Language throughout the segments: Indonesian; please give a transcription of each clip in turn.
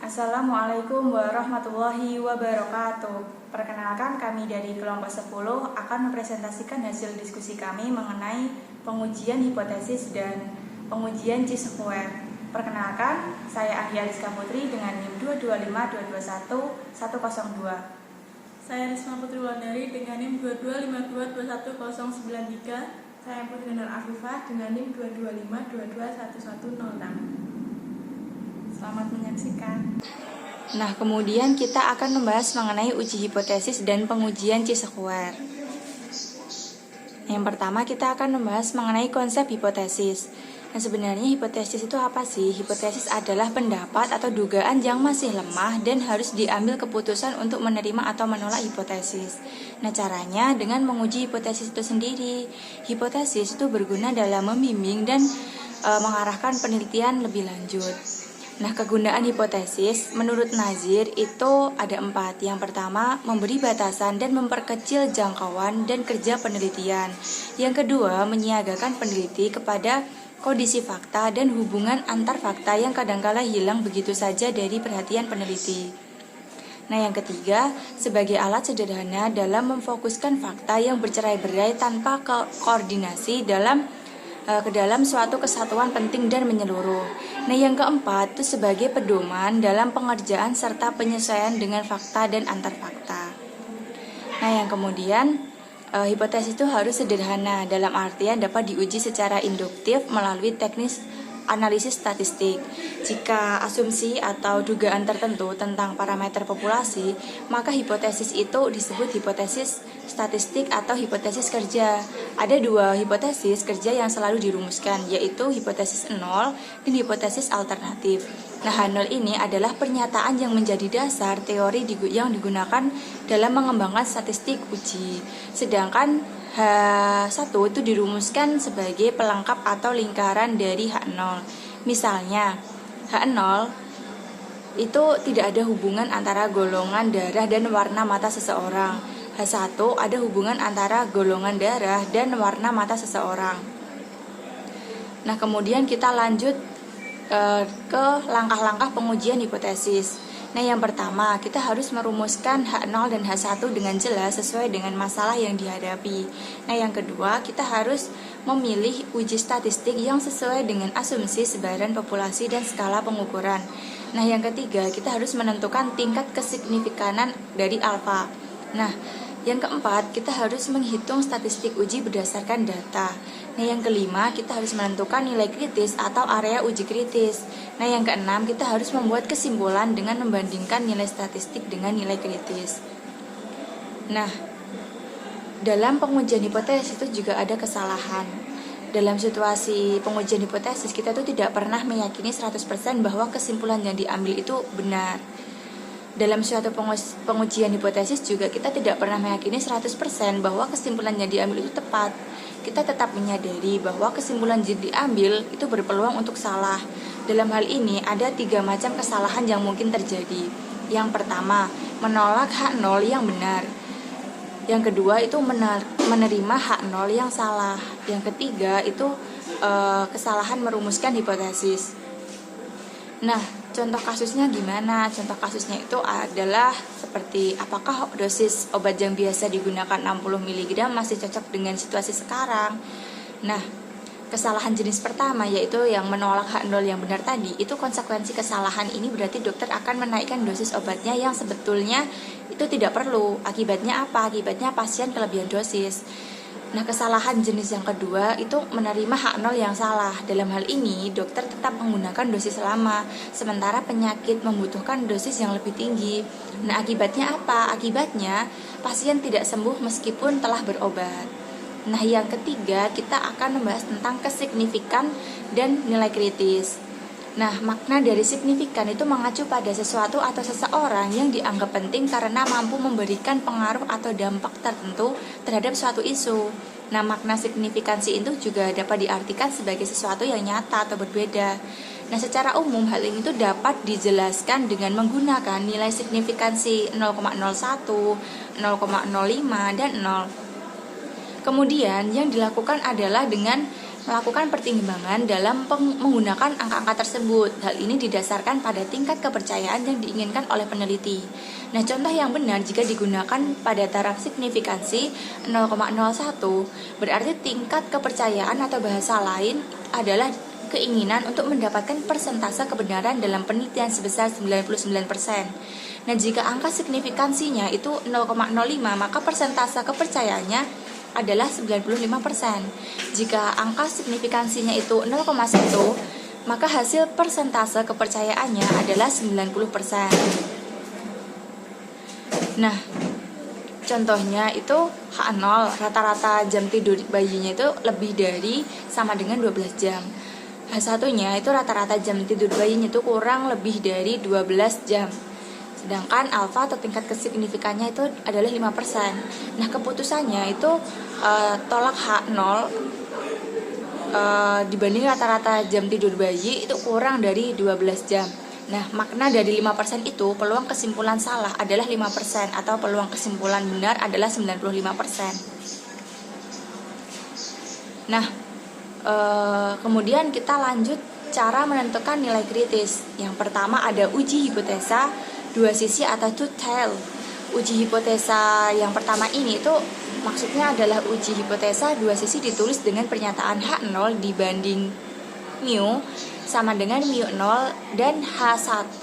Assalamualaikum warahmatullahi wabarakatuh. Perkenalkan, kami dari kelompok 10 akan mempresentasikan hasil diskusi kami mengenai pengujian hipotesis dan pengujian Chi-square. Perkenalkan, saya Andi Aliska Putri dengan NIM 225221102. Saya Risma Putri Wulandari dengan NIM 2252210093. Saya Putri Nur Afifah dengan NIM 225221106. Selamat menyaksikan. Nah, kemudian kita akan membahas mengenai uji hipotesis dan pengujian Chi-square. Yang pertama, kita akan membahas mengenai konsep hipotesis. Nah, sebenarnya hipotesis itu apa sih? Hipotesis adalah pendapat atau dugaan yang masih lemah dan harus diambil keputusan untuk menerima atau menolak hipotesis. Nah, caranya dengan menguji hipotesis itu sendiri. Hipotesis itu berguna dalam membimbing dan mengarahkan penelitian lebih lanjut. Nah, kegunaan hipotesis menurut Nazir itu ada 4. Yang pertama, memberi batasan dan memperkecil jangkauan dan kerja penelitian. Yang kedua, menyiagakan peneliti kepada kondisi fakta dan hubungan antar fakta yang kadangkala hilang begitu saja dari perhatian peneliti. Nah, yang ketiga, sebagai alat sederhana dalam memfokuskan fakta yang bercerai-berai tanpa koordinasi ke dalam suatu kesatuan penting dan menyeluruh. Nah, yang keempat itu sebagai pedoman dalam pengerjaan serta penyesuaian dengan fakta dan antar fakta. Nah, yang kemudian hipotesis itu harus sederhana dalam artian dapat diuji secara induktif melalui teknis analisis statistik. Jika asumsi atau dugaan tertentu tentang parameter populasi, maka hipotesis itu disebut hipotesis statistik atau hipotesis kerja. Ada 2 hipotesis kerja yang selalu dirumuskan, yaitu hipotesis nol dan hipotesis alternatif. Nah, H0 ini adalah pernyataan yang menjadi dasar teori yang digunakan dalam mengembangkan statistik uji. Sedangkan H1 itu dirumuskan sebagai pelengkap atau lingkaran dari H0. Misalnya, H0 itu tidak ada hubungan antara golongan darah dan warna mata seseorang. H1 ada hubungan antara golongan darah dan warna mata seseorang. Nah, kemudian kita lanjut ke langkah-langkah pengujian hipotesis. Nah, yang pertama, kita harus merumuskan H0 dan H1 dengan jelas sesuai dengan masalah yang dihadapi. Nah, yang kedua, kita harus memilih uji statistik yang sesuai dengan asumsi sebaran populasi dan skala pengukuran. Nah, yang ketiga, kita harus menentukan tingkat kesignifikansan dari alfa. Nah, yang keempat, kita harus menghitung statistik uji berdasarkan data. Nah, yang kelima, kita harus menentukan nilai kritis atau area uji kritis. Nah, yang keenam, kita harus membuat kesimpulan dengan membandingkan nilai statistik dengan nilai kritis. Nah, dalam pengujian hipotesis itu juga ada kesalahan. Dalam situasi pengujian hipotesis, kita tuh tidak pernah meyakini 100% bahwa kesimpulan yang diambil itu benar. Dalam suatu pengujian hipotesis juga kita tidak pernah meyakini 100% bahwa kesimpulan yang diambil itu tepat. Kita tetap menyadari bahwa kesimpulan yang diambil itu berpeluang untuk salah. Dalam hal ini ada 3 macam kesalahan yang mungkin terjadi. Yang pertama, menolak H0 yang benar. Yang kedua itu menerima H0 yang salah. Yang ketiga itu kesalahan merumuskan hipotesis. Nah, contoh kasusnya gimana? Contoh kasusnya itu adalah seperti apakah dosis obat yang biasa digunakan 60 mg masih cocok dengan situasi sekarang? Nah, kesalahan jenis pertama yaitu yang menolak H0 yang benar tadi, itu konsekuensi kesalahan ini berarti dokter akan menaikkan dosis obatnya yang sebetulnya itu tidak perlu. Akibatnya apa? Akibatnya pasien kelebihan dosis. Nah, kesalahan jenis yang kedua itu menerima H0 yang salah. Dalam hal ini, dokter tetap menggunakan dosis lama, sementara penyakit membutuhkan dosis yang lebih tinggi. Nah, akibatnya apa? Akibatnya, pasien tidak sembuh meskipun telah berobat. Nah, yang ketiga, kita akan membahas tentang kesignifikan dan nilai kritis. Nah, makna dari signifikan itu mengacu pada sesuatu atau seseorang yang dianggap penting karena mampu memberikan pengaruh atau dampak tertentu terhadap suatu isu. Nah, makna signifikansi itu juga dapat diartikan sebagai sesuatu yang nyata atau berbeda. Nah, secara umum hal ini itu dapat dijelaskan dengan menggunakan nilai signifikansi 0,01, 0,05, dan 0. Kemudian yang dilakukan adalah dengan melakukan pertimbangan dalam menggunakan angka-angka tersebut. Hal ini didasarkan pada tingkat kepercayaan yang diinginkan oleh peneliti. Nah, contoh yang benar jika digunakan pada taraf signifikansi 0,01, berarti tingkat kepercayaan atau bahasa lain adalah keinginan untuk mendapatkan persentase kebenaran dalam penelitian sebesar 99%. Nah, jika angka signifikansinya itu 0,05, maka persentase kepercayaannya adalah 95%. Jika angka signifikansinya itu 0,1, maka hasil persentase kepercayaannya adalah 90%. Nah, contohnya itu H0, rata-rata jam tidur bayinya itu lebih dari sama dengan 12 jam. H1-nya itu rata-rata jam tidur bayinya itu kurang lebih dari 12 jam. Sedangkan alfa atau tingkat kesignifikannya itu adalah 5%. Nah, keputusannya itu tolak H0 dibanding rata-rata jam tidur bayi itu kurang dari 12 jam. Nah, makna dari 5% itu peluang kesimpulan salah adalah 5% atau peluang kesimpulan benar adalah 95%. Nah, kemudian kita lanjut cara menentukan nilai kritis. Yang pertama ada uji hipotesa dua sisi atau two tail. Uji hipotesa yang pertama ini itu maksudnya adalah uji hipotesa dua sisi ditulis dengan pernyataan H0 dibanding mu sama dengan mu 0 dan H1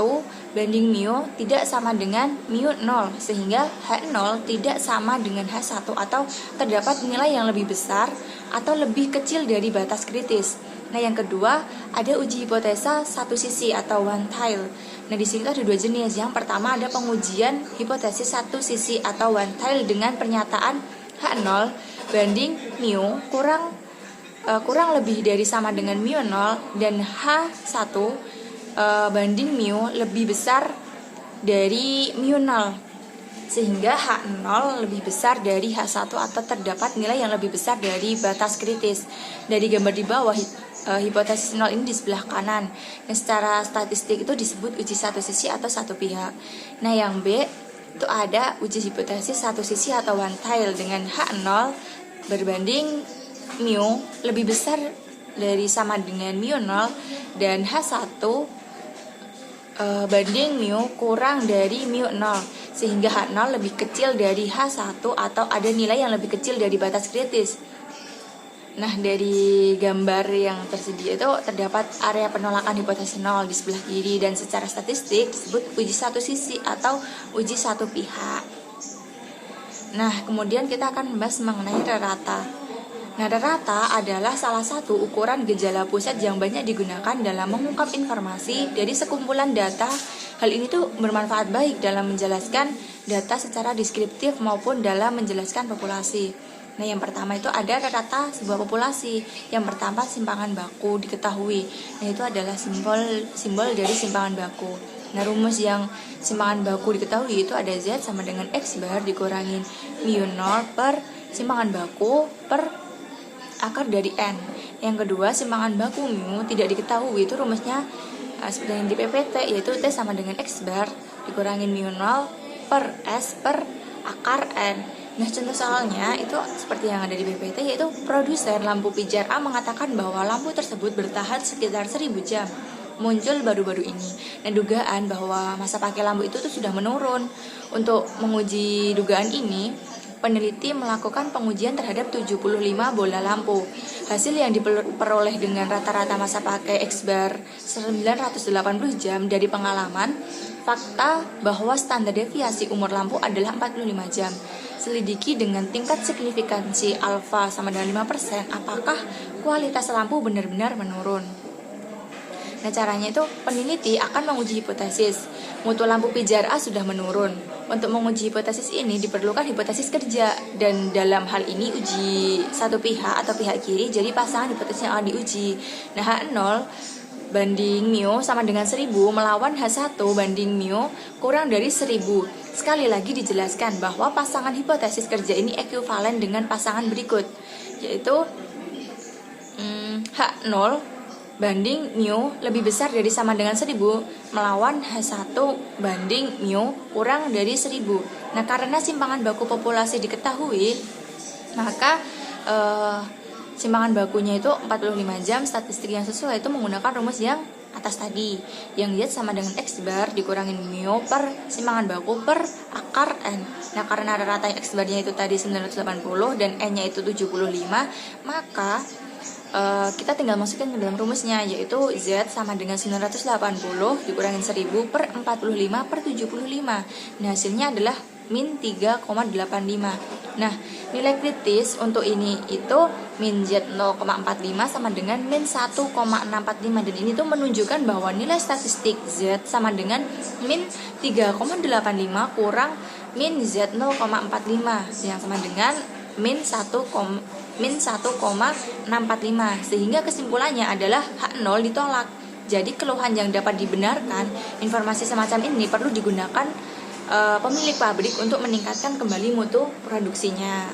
banding mu tidak sama dengan mu 0, sehingga H0 tidak sama dengan H1 atau terdapat nilai yang lebih besar atau lebih kecil dari batas kritis. Nah, yang kedua ada uji hipotesa satu sisi atau one tail. Nah, di sini ada dua jenis. Yang pertama ada pengujian hipotesis satu sisi atau one tail dengan pernyataan H0 banding mu kurang lebih dari sama dengan mu 0 dan H1 banding mu lebih besar dari mu 0, sehingga H0 lebih besar dari H1 atau terdapat nilai yang lebih besar dari batas kritis. Dari gambar di bawah, hipotesis 0 ini di sebelah kanan. Dan secara statistik itu disebut uji satu sisi atau satu pihak. Nah, yang B itu ada uji hipotesis satu sisi atau one tail dengan H0 berbanding mu lebih besar dari sama dengan mu 0 dan H1 banding mu kurang dari mu 0, sehingga H0 lebih kecil dari H1 atau ada nilai yang lebih kecil dari batas kritis. Nah, dari gambar yang tersedia itu terdapat area penolakan hipotesis 0 di sebelah kiri dan secara statistik disebut uji satu sisi atau uji satu pihak. Nah, kemudian kita akan membahas mengenai rata. Nah, rata adalah salah satu ukuran gejala pusat yang banyak digunakan dalam mengungkap informasi dari sekumpulan data. Hal ini tuh bermanfaat baik dalam menjelaskan data secara deskriptif maupun dalam menjelaskan populasi. Nah, yang pertama itu ada rata sebuah populasi. Yang pertama simpangan baku diketahui. Nah, itu adalah simbol dari simpangan baku. Nah, rumus yang simpangan baku diketahui itu ada Z sama dengan X bar dikurangin mu 0 per simpangan baku per akar dari N. Yang kedua, simpangan baku mu tidak diketahui, itu rumusnya seperti yang di PPT, yaitu T sama dengan X bar dikurangin mu 0 per S per akar N. Nah, contoh soalnya itu seperti yang ada di PPT, yaitu produsen lampu pijar A mengatakan bahwa lampu tersebut bertahan sekitar 1000 jam. Muncul baru-baru ini. Nah, dugaan bahwa masa pakai lampu itu tuh sudah menurun. Untuk menguji dugaan ini, peneliti melakukan pengujian terhadap 75 bola lampu. Hasil yang diperoleh dengan rata-rata masa pakai X bar 980 jam dari pengalaman, fakta bahwa standar deviasi umur lampu adalah 45 jam. Selidiki dengan tingkat signifikansi alfa sama dengan 5%, apakah kualitas lampu benar-benar menurun. Nah, caranya itu peneliti akan menguji hipotesis. Mutu lampu pijar A sudah menurun. Untuk menguji hipotesis ini diperlukan hipotesis kerja, dan dalam hal ini uji satu pihak atau pihak kiri jadi pasangan hipotesis yang akan diuji. Nah, H0 banding mu sama dengan 1000 melawan H1 banding mu kurang dari 1000. Sekali lagi dijelaskan bahwa pasangan hipotesis kerja ini ekuivalen dengan pasangan berikut, yaitu H0 banding mu lebih besar dari sama dengan 1000 melawan H1 banding mu kurang dari 1000. Nah, karena simpangan baku populasi diketahui, maka simpangan bakunya itu 45 jam. Statistik yang sesuai itu menggunakan rumus yang atas tadi, yang Z sama dengan X bar dikurangin mu per simpangan baku per akar N. Nah, karena rata X barnya itu tadi 980 dan N-nya itu 75, maka kita tinggal masukin ke dalam rumusnya, yaitu Z sama dengan 980 dikurangin 1000 per 45 per 75. Nah, hasilnya adalah min 3,85. Nah, nilai kritis untuk ini itu min Z 0,45 sama dengan min 1,645, dan ini tuh menunjukkan bahwa nilai statistik Z sama dengan min 3,85 kurang min Z 0,45 yang sama dengan min 1,645, sehingga kesimpulannya adalah H0 ditolak. Jadi keluhan yang dapat dibenarkan, informasi semacam ini perlu digunakan pemilik pabrik untuk meningkatkan kembali mutu produksinya.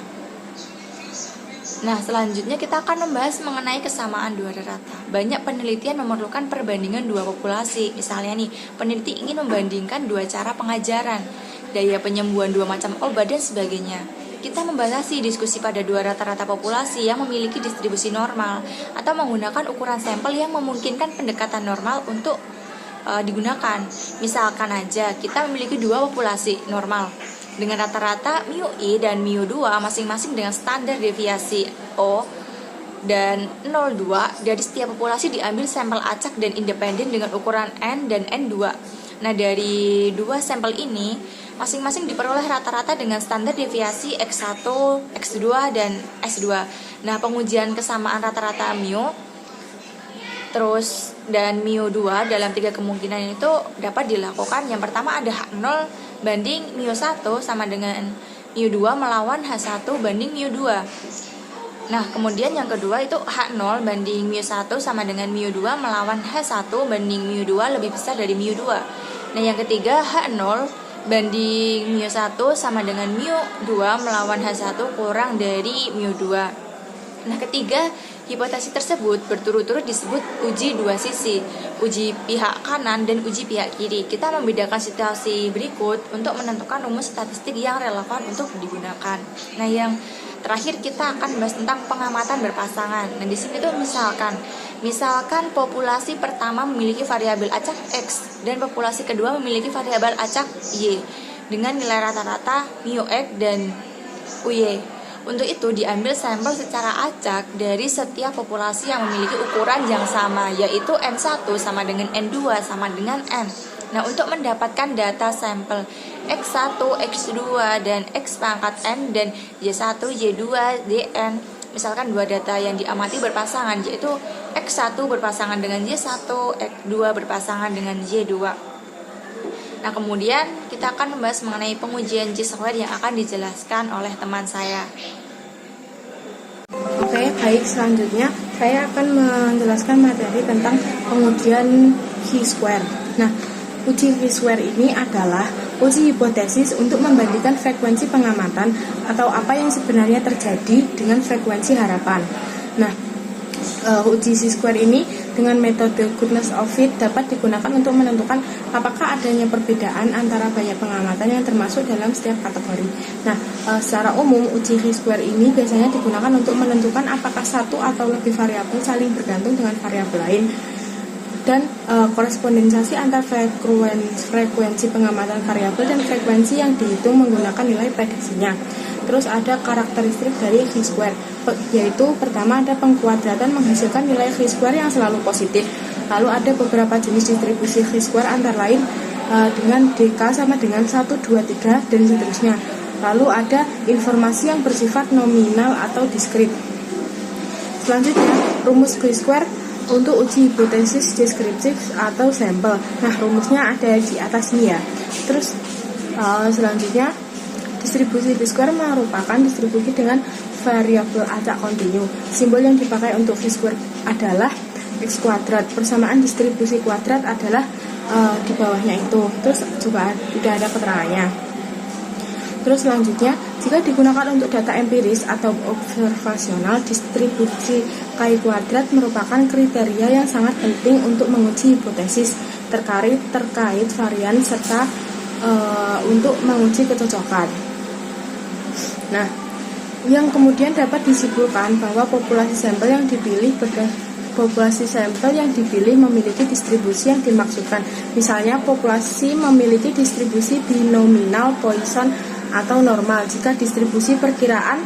Nah, selanjutnya kita akan membahas mengenai kesamaan dua rata. Banyak penelitian memerlukan perbandingan dua populasi. Misalnya nih, peneliti ingin membandingkan dua cara pengajaran, daya penyembuhan dua macam obat, dan sebagainya. Kita membatasi diskusi pada dua rata-rata populasi yang memiliki distribusi normal, atau menggunakan ukuran sampel yang memungkinkan pendekatan normal untuk digunakan. Misalkan aja kita memiliki dua populasi normal dengan rata-rata μi dan μ2 masing-masing dengan standar deviasi O dan 0,2. Dari setiap populasi diambil sampel acak dan independen dengan ukuran N dan N2. Nah, dari dua sampel ini masing-masing diperoleh rata-rata dengan standar deviasi X1, X2, dan S2. Nah, pengujian kesamaan rata-rata μ terus dan μ2 dalam tiga kemungkinan itu dapat dilakukan. Yang pertama ada H0 banding μ1 sama dengan μ2 melawan H1 banding μ2. Nah, kemudian yang kedua itu H0 banding μ1 sama dengan μ2 melawan H1 banding μ2 lebih besar dari μ2. Nah, yang ketiga H0 banding μ1 sama dengan μ2 melawan H1 kurang dari μ2. Nah, ketiga, hipotesis tersebut berturut-turut disebut uji dua sisi, uji pihak kanan dan uji pihak kiri. Kita membedakan situasi berikut untuk menentukan rumus statistik yang relevan untuk digunakan. Nah, yang terakhir kita akan bahas tentang pengamatan berpasangan. Nah, di sini tuh misalkan populasi pertama memiliki variabel acak X dan populasi kedua memiliki variabel acak Y dengan nilai rata-rata μx dan uy. Untuk itu diambil sampel secara acak dari setiap populasi yang memiliki ukuran yang sama, yaitu N1 sama dengan N2 sama dengan N. Nah, untuk mendapatkan data sampel X1, X2, dan X pangkat N dan Y1, Y2, Dn, misalkan dua data yang diamati berpasangan, yaitu X1 berpasangan dengan Y1, X2 berpasangan dengan Y2. Nah, kemudian kita akan membahas mengenai pengujian chi-square yang akan dijelaskan oleh teman saya. Oke, baik, selanjutnya saya akan menjelaskan materi tentang pengujian chi-square. Nah, uji chi-square ini adalah uji hipotesis untuk membandingkan frekuensi pengamatan atau apa yang sebenarnya terjadi dengan frekuensi harapan. Nah, uji chi-square ini dengan metode goodness of fit dapat digunakan untuk menentukan apakah adanya perbedaan antara banyak pengamatan yang termasuk dalam setiap kategori. Nah, secara umum uji chi-square ini biasanya digunakan untuk menentukan apakah satu atau lebih variabel saling bergantung dengan variabel lain, dan korespondensasi antar frekuensi pengamatan variabel dan frekuensi yang dihitung menggunakan nilai prediksinya. Terus ada karakteristik dari chi-square, yaitu pertama ada pengkuadratan menghasilkan nilai chi-square yang selalu positif. Lalu ada beberapa jenis distribusi chi-square antara lain dengan DK sama dengan 1, 2, 3 dan seterusnya. Lalu ada informasi yang bersifat nominal atau diskrit. Selanjutnya rumus chi-square untuk uji hipotesis deskriptif atau sampel. Nah, rumusnya ada di atas ini ya. Terus selanjutnya distribusi chi-square merupakan distribusi dengan variabel acak kontinu. Simbol yang dipakai untuk chi-square adalah X kuadrat. Persamaan distribusi kuadrat adalah di bawahnya itu. Terus juga sudah ada keterangannya. Terus selanjutnya, jika digunakan untuk data empiris atau observasional, distribusi Chi kuadrat merupakan kriteria yang sangat penting untuk menguji hipotesis terkait varian serta untuk menguji kecocokan. Nah, yang kemudian dapat disimpulkan bahwa populasi sampel yang dipilih memiliki distribusi yang dimaksudkan. Misalnya, populasi memiliki distribusi binominal, Poisson, atau normal jika distribusi perkiraan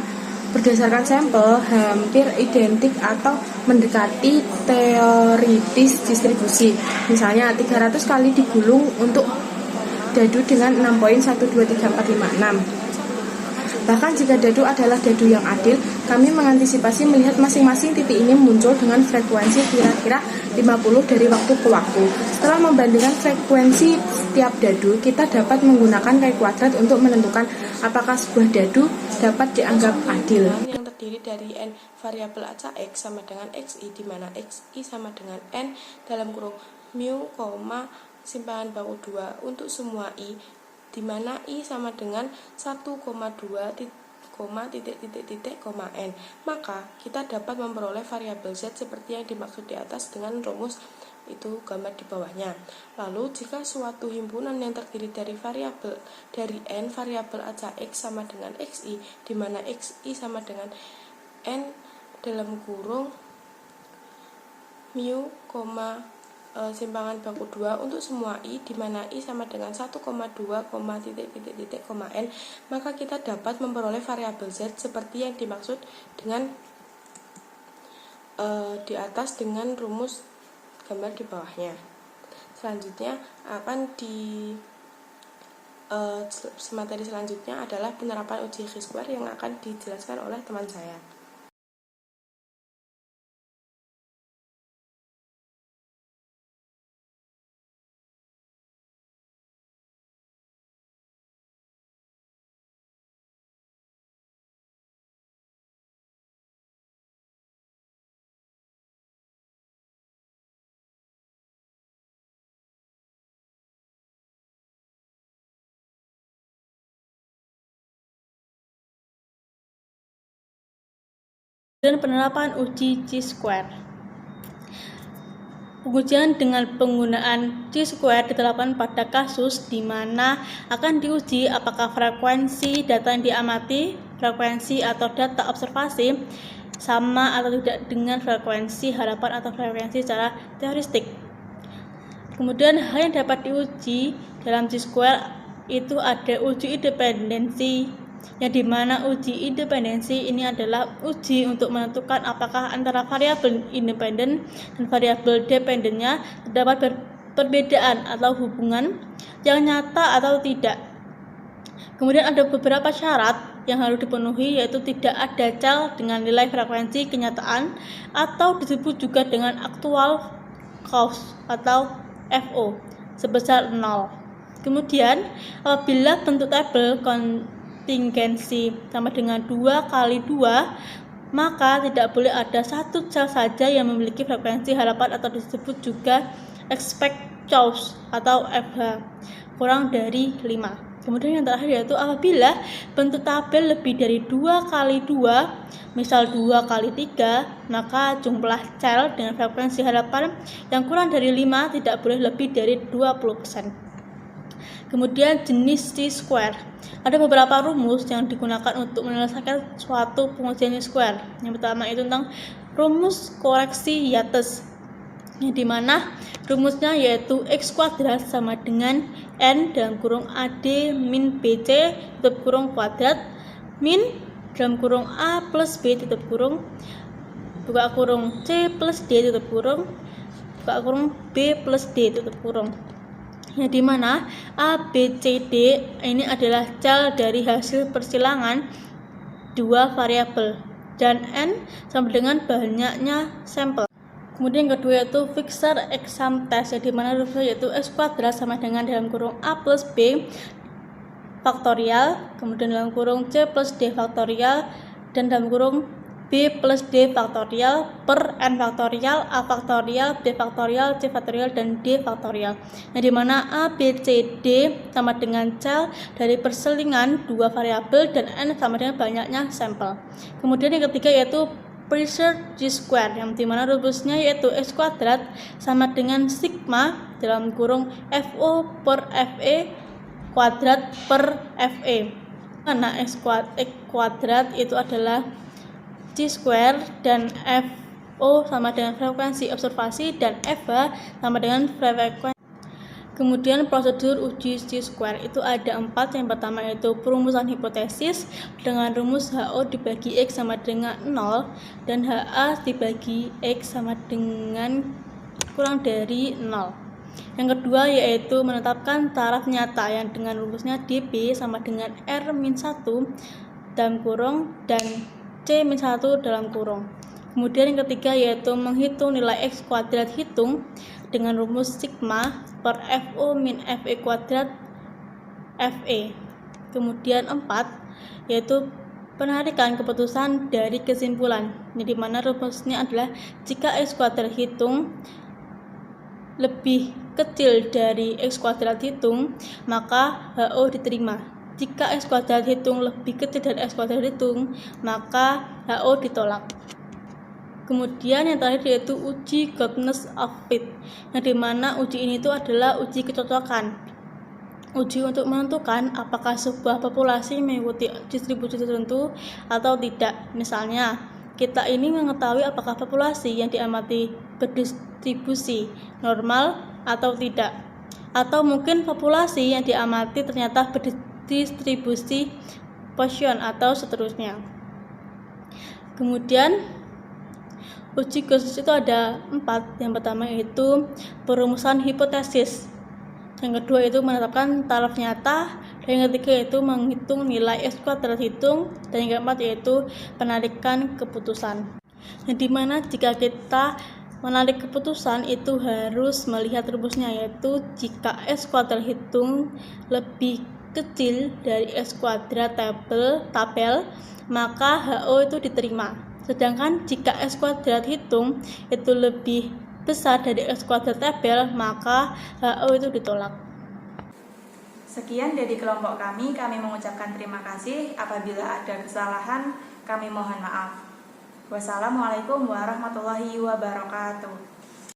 berdasarkan sampel hampir identik atau mendekati teoritis distribusi. Misalnya, 300 kali digulung untuk dadu dengan 6.1234566. Bahkan jika dadu adalah dadu yang adil, kami mengantisipasi melihat masing-masing titik ini muncul dengan frekuensi kira-kira 50 dari waktu ke waktu. Setelah membandingkan frekuensi setiap dadu, kita dapat menggunakan kali kuadrat untuk menentukan apakah sebuah dadu dapat dianggap adil. Yang terdiri dari n variabel acak x sama dengan xi, di mana xi sama dengan n dalam kurung mu, simpangan baku 2 untuk semua i, di mana i sama dengan 1,2, n. Maka kita dapat memperoleh variabel z seperti yang dimaksud di atas dengan rumus itu gambar di bawahnya. Lalu jika suatu himpunan yang terdiri dari n variabel acak x sama dengan xi, di mana xi sama dengan n dalam kurung mu, simpangan baku 2 untuk semua i, di mana i sama dengan 1,2, n, maka kita dapat memperoleh variabel z seperti yang dimaksud dengan di atas dengan rumus gambar di bawahnya. Selanjutnya materi selanjutnya adalah penerapan uji chi-square yang akan dijelaskan oleh teman saya. Dan penerapan uji chi-square. Pengujian dengan penggunaan chi-square diterapkan pada kasus di mana akan diuji apakah frekuensi data yang diamati, frekuensi atau data observasi sama atau tidak dengan frekuensi harapan atau frekuensi secara teoretik. Kemudian hal yang dapat diuji dalam chi-square itu ada uji independensi, yang dimana uji independensi ini adalah uji untuk menentukan apakah antara variabel independen dan variabel dependennya terdapat perbedaan atau hubungan yang nyata atau tidak. Kemudian ada beberapa syarat yang harus dipenuhi, yaitu tidak ada cell dengan nilai frekuensi kenyataan atau disebut juga dengan actual cause atau FO sebesar 0. Kemudian apabila bentuk tabel kontingensi sama dengan 2 kali 2, maka tidak boleh ada satu sel saja yang memiliki frekuensi harapan atau disebut juga expect choice atau FH kurang dari 5. Kemudian yang terakhir yaitu apabila bentuk tabel lebih dari 2 kali 2, misal 2 kali 3, maka jumlah sel dengan frekuensi harapan yang kurang dari 5 tidak boleh lebih dari 20%. Kemudian jenis chi-square. Ada beberapa rumus yang digunakan untuk menyelesaikan suatu pengujian chi-square. Yang pertama itu tentang rumus koreksi Yates, yang dimana rumusnya yaitu x kuadrat sama dengan n dalam kurung ad min bc tutup kurung kuadrat min dalam kurung a plus b tutup kurung buka kurung c plus d tutup kurung buka kurung b plus d tutup kurung, yang dimana A, B, C, D ini adalah cell dari hasil persilangan dua variabel dan N sama dengan banyaknya sampel. Kemudian yang kedua yaitu fixer exam test, yang dimana rumusnya yaitu x kuadrat sama dengan dalam kurung A plus B faktorial, kemudian dalam kurung C plus D faktorial, dan dalam kurung B plus D faktorial per N faktorial, A faktorial, B faktorial, C faktorial, dan D faktorial, yang dimana A, B, C, D sama dengan cell dari perselingan dua variabel dan N sama dengan banyaknya sampel. Kemudian yang ketiga yaitu pressure chi-square, yang dimana rumusnya yaitu x kuadrat sama dengan sigma dalam kurung FO per FE kuadrat per FE. mana X kuadrat itu adalah C square dan FO sama dengan frekuensi observasi dan FH sama dengan frekuensi. Kemudian prosedur uji C square itu ada 4. Yang pertama yaitu perumusan hipotesis dengan rumus HO dibagi X sama dengan 0 dan HA dibagi X sama dengan kurang dari 0. Yang kedua yaitu menetapkan taraf nyata yang dengan rumusnya dP sama dengan R-1 dalam kurung dan C-1 dalam kurung. Kemudian yang ketiga yaitu menghitung nilai X kuadrat hitung dengan rumus sigma per FO min FE kuadrat FE. Kemudian 4 yaitu penarikan keputusan dari kesimpulan, di mana rumusnya adalah jika X kuadrat hitung lebih kecil dari X kuadrat hitung, maka HO diterima. Jika X kuadrat hitung lebih kecil dari X kuadrat hitung, maka HO ditolak. Kemudian yang terakhir yaitu uji goodness of fit, yang dimana uji ini itu adalah uji kecocokan. Uji untuk menentukan apakah sebuah populasi mengikuti distribusi tertentu atau tidak. Misalnya, kita ini mengetahui apakah populasi yang diamati berdistribusi normal atau tidak. Atau mungkin populasi yang diamati ternyata berdistribusi Poisson atau seterusnya. Kemudian uji goodness itu ada 4. Yang pertama yaitu perumusan hipotesis. Yang kedua itu menetapkan taraf nyata. Dan yang ketiga yaitu menghitung nilai X kuadrat hitung. Dan yang keempat yaitu penarikan keputusan. Yang dimana jika kita menarik keputusan itu harus melihat rumusnya, yaitu jika X kuadrat hitung lebih kecil dari X kuadrat tabel maka HO itu diterima. Sedangkan jika X kuadrat hitung itu lebih besar dari X kuadrat tabel, maka HO itu ditolak. Sekian dari kelompok kami mengucapkan terima kasih. Apabila ada kesalahan, kami mohon maaf. Wassalamualaikum warahmatullahi wabarakatuh.